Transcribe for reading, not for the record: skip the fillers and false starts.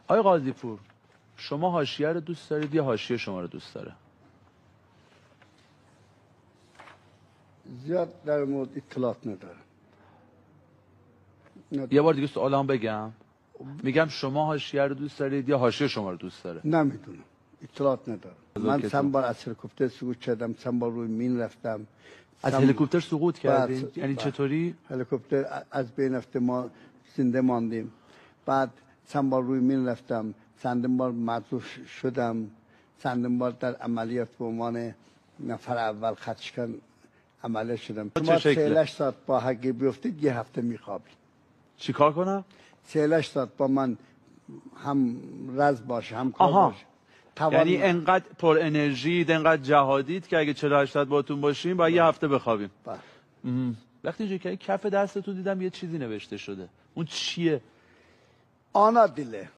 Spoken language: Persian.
آقای قاضی پور، شما حاشیه رو دوست دارید یا حاشیه شما رو دوست داره؟ زیاد در مورد اطلاعات ندارم. یه بار دیگه سوالم بگم. میگم شما حاشیه رو دوست دارید یا حاشیه شما رو دوست داره؟ نمیدونم، اطلاعات ندارم. من چند بار از هلیکوپتر سقوط کردم، چند بار روی مین رفتم. از هلیکوپتر سقوط کردین؟ یعنی چطوری؟ هلیکوپتر از بین رفته، ما زنده ماندیم. بعد چند بار روی مین رفتم، چند بار مجروح شدم، چند بار در عملیات به عنوان نفر اول خدشکن عملیات شدم. شما 48 ساعت با حقی بیفتید یه هفته میخوابید. چی کار کنم؟ 48 ساعت با من هم رز باشه هم کار باشه. یعنی انقدر پر انرژی، انقدر جهادید که اگه 48 ساعت باتون باشیم باید یه هفته بخوابیم. وقتی اینجوری که کف دستتون دیدم یه چیزی نوشته شده. اون چیه؟ آنا دیله.